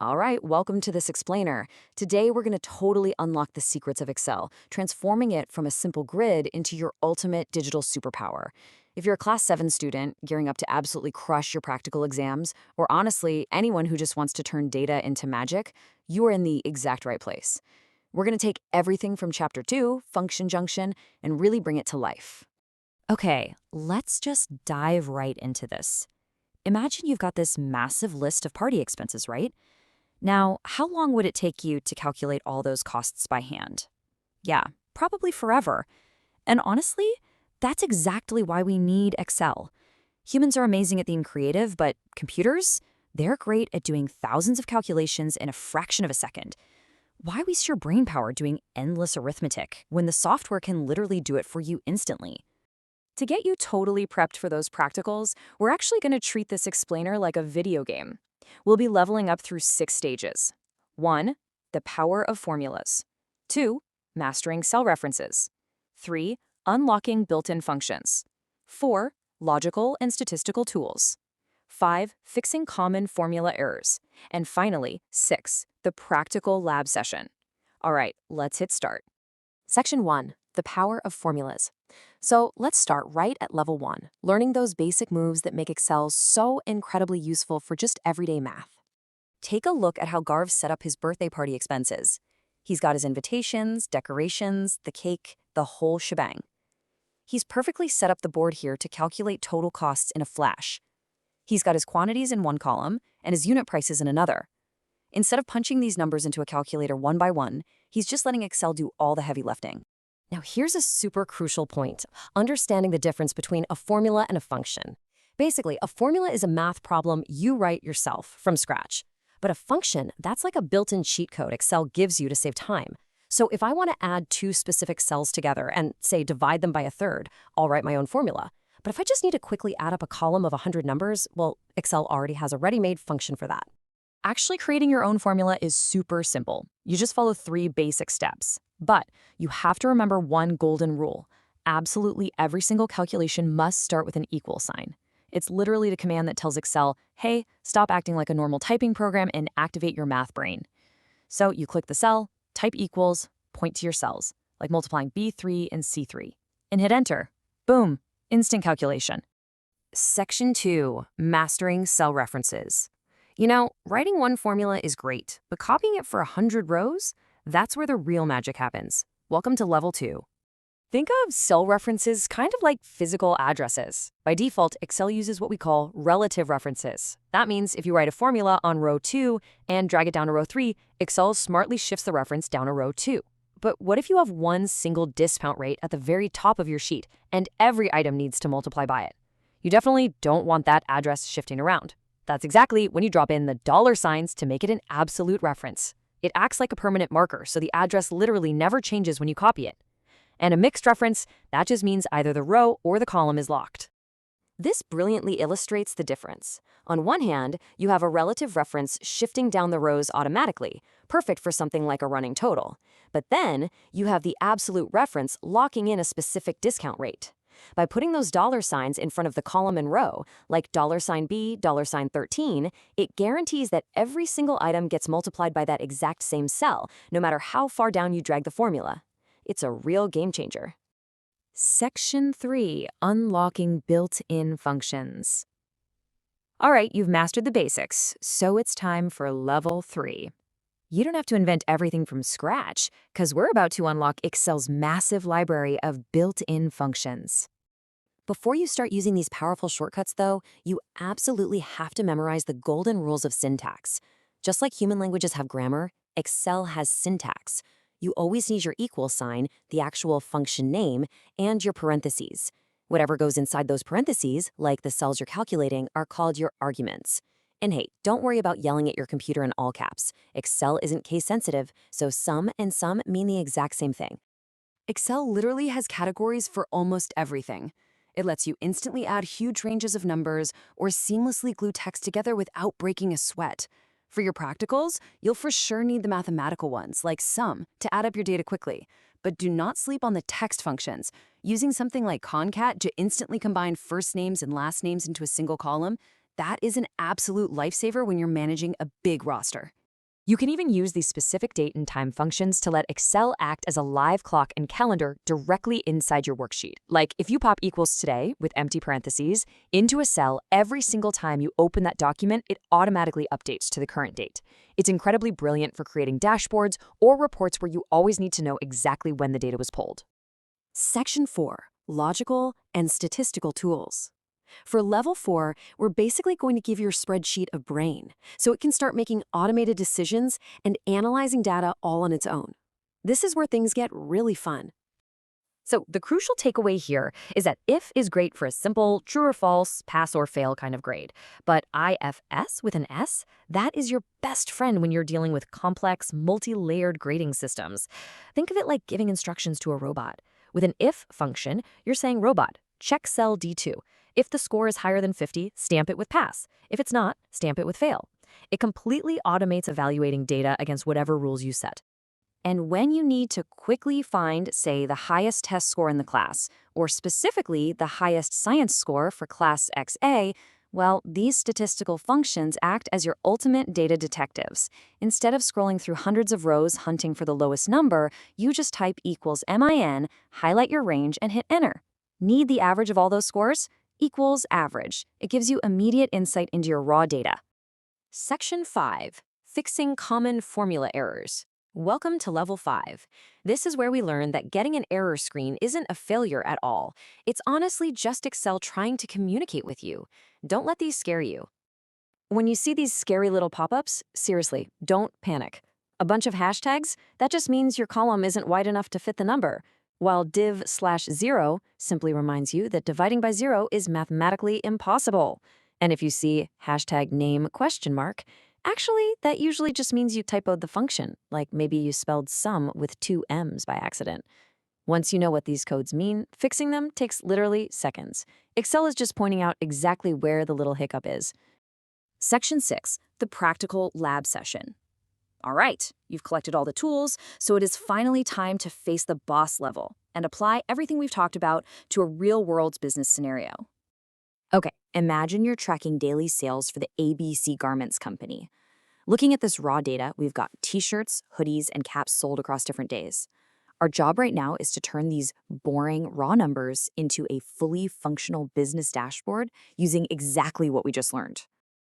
All right, welcome to this explainer. Today we're going to totally unlock the secrets of Excel, transforming it from a simple grid into your ultimate digital superpower. If you're a Class 7 student gearing up to absolutely crush your practical exams, or honestly, anyone who just wants to turn data into magic, you are in the exact right place. We're going to take everything from Chapter 2, Function Junction, and really bring it to life. Okay, let's just dive right into this. Imagine you've got this massive list of party expenses, right? Now, how long would it take you to calculate all those costs by hand? Yeah, probably forever. And honestly, that's exactly why we need Excel. Humans are amazing at being creative, but computers, they're great at doing thousands of calculations in a fraction of a second. Why waste your brain power doing endless arithmetic when the software can literally do it for you instantly? To get you totally prepped for those practicals, we're actually going to treat this explainer like a video game. We'll be leveling up through 6 stages. 1. The power of formulas. 2. Mastering cell references. 3. Unlocking built-in functions. 4. Logical and statistical tools. 5. Fixing common formula errors. And finally, 6. The practical lab session. All right, let's hit start. Section 1. The power of formulas. So let's start right at level 1, learning those basic moves that make Excel so incredibly useful for just everyday math. Take a look at how Garv set up his birthday party expenses. He's got his invitations, decorations, the cake, the whole shebang. He's perfectly set up the board here to calculate total costs in a flash. He's got his quantities in one column and his unit prices in another. Instead of punching these numbers into a calculator one by one, he's just letting Excel do all the heavy lifting. Now here's a super crucial point, understanding the difference between a formula and a function. Basically, a formula is a math problem you write yourself from scratch. But a function, that's like a built-in cheat code Excel gives you to save time. So if I want to add 2 specific cells together and, say, divide them by a third, I'll write my own formula. But if I just need to quickly add up a column of 100 numbers, well, Excel already has a ready-made function for that. Actually creating your own formula is super simple. You just follow 3 basic steps. But you have to remember one golden rule. Absolutely every single calculation must start with an equal sign. It's literally the command that tells Excel, hey, stop acting like a normal typing program and activate your math brain. So you click the cell, type equals, point to your cells, like multiplying B3 and C3, and hit enter. Boom, instant calculation. Section 2, Mastering Cell References. You know, writing one formula is great, but copying it for 100 rows? That's where the real magic happens. Welcome to level 2. Think of cell references kind of like physical addresses. By default, Excel uses what we call relative references. That means if you write a formula on row 2 and drag it down to row 3, Excel smartly shifts the reference down to row 2. But what if you have one single discount rate at the very top of your sheet and every item needs to multiply by it? You definitely don't want that address shifting around. That's exactly when you drop in the dollar signs to make it an absolute reference. It acts like a permanent marker, so the address literally never changes when you copy it. And a mixed reference, that just means either the row or the column is locked. This brilliantly illustrates the difference. On one hand, you have a relative reference shifting down the rows automatically, perfect for something like a running total. But then, you have the absolute reference locking in a specific discount rate. By putting those dollar signs in front of the column and row, like $B, $13, it guarantees that every single item gets multiplied by that exact same cell, no matter how far down you drag the formula. It's a real game changer. Section 3, Unlocking Built-in Functions. All right, you've mastered the basics, so it's time for level 3. You don't have to invent everything from scratch, because we're about to unlock Excel's massive library of built-in functions. Before you start using these powerful shortcuts, though, you absolutely have to memorize the golden rules of syntax. Just like human languages have grammar, Excel has syntax. You always need your equal sign, the actual function name, and your parentheses. Whatever goes inside those parentheses, like the cells you're calculating, are called your arguments. And hey, don't worry about yelling at your computer in all caps. Excel isn't case sensitive, so some and some mean the exact same thing. Excel literally has categories for almost everything. It lets you instantly add huge ranges of numbers or seamlessly glue text together without breaking a sweat. For your practicals, you'll for sure need the mathematical ones, like sum, to add up your data quickly. But do not sleep on the text functions. Using something like concat to instantly combine first names and last names into a single column, that is an absolute lifesaver when you're managing a big roster. You can even use these specific date and time functions to let Excel act as a live clock and calendar directly inside your worksheet. Like if you pop equals today with empty parentheses into a cell every single time you open that document, it automatically updates to the current date. It's incredibly brilliant for creating dashboards or reports where you always need to know exactly when the data was pulled. Section 4, Logical and Statistical Tools. For Level 4, we're basically going to give your spreadsheet a brain, so it can start making automated decisions and analyzing data all on its own. This is where things get really fun. So the crucial takeaway here is that if is great for a simple true or false, pass or fail kind of grade. But IFS with an S, that is your best friend when you're dealing with complex, multi-layered grading systems. Think of it like giving instructions to a robot. With an if function, you're saying robot, check cell D2. If the score is higher than 50, stamp it with pass. If it's not, stamp it with fail. It completely automates evaluating data against whatever rules you set. And when you need to quickly find, say, the highest test score in the class, or specifically the highest science score for class XA, well, these statistical functions act as your ultimate data detectives. Instead of scrolling through hundreds of rows hunting for the lowest number, you just type equals MIN, highlight your range, and hit enter. Need the average of all those scores? Equals average. It gives you immediate insight into your raw data. Section 5. Fixing common formula errors. Welcome to Level 5. This is where we learn that getting an error screen isn't a failure at all. It's honestly just Excel trying to communicate with you. Don't let these scare you. When you see these scary little pop-ups, seriously, don't panic. A bunch of hashtags? That just means your column isn't wide enough to fit the number. While div/0 simply reminds you that dividing by 0 is mathematically impossible. And if you see hashtag name ? Actually, that usually just means you typoed the function, like maybe you spelled sum with 2 M's by accident. Once you know what these codes mean, fixing them takes literally seconds. Excel is just pointing out exactly where the little hiccup is. Section 6, the practical lab session. All right, you've collected all the tools, so it is finally time to face the boss level and apply everything we've talked about to a real-world business scenario. Okay, imagine you're tracking daily sales for the ABC Garments Company. Looking at this raw data, we've got t-shirts, hoodies, and caps sold across different days. Our job right now is to turn these boring raw numbers into a fully functional business dashboard using exactly what we just learned.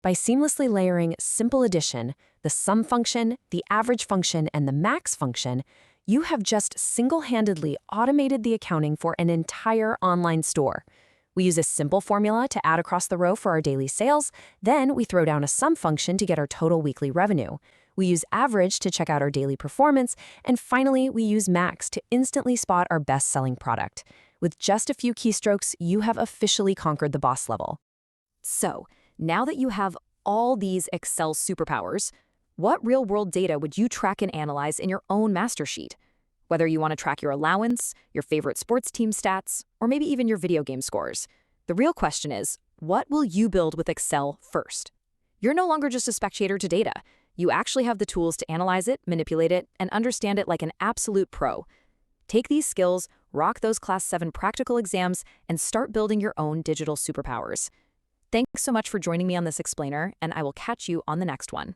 By seamlessly layering simple addition, the sum function, the average function, and the max function, you have just single-handedly automated the accounting for an entire online store. We use a simple formula to add across the row for our daily sales, then we throw down a sum function to get our total weekly revenue. We use average to check out our daily performance, and finally, we use max to instantly spot our best-selling product. With just a few keystrokes, you have officially conquered the boss level. So, now that you have all these Excel superpowers, what real-world data would you track and analyze in your own master sheet? Whether you want to track your allowance, your favorite sports team stats, or maybe even your video game scores, the real question is, what will you build with Excel first? You're no longer just a spectator to data. You actually have the tools to analyze it, manipulate it, and understand it like an absolute pro. Take these skills, rock those Class 7 practical exams, and start building your own digital superpowers. Thanks so much for joining me on this explainer, and I will catch you on the next one.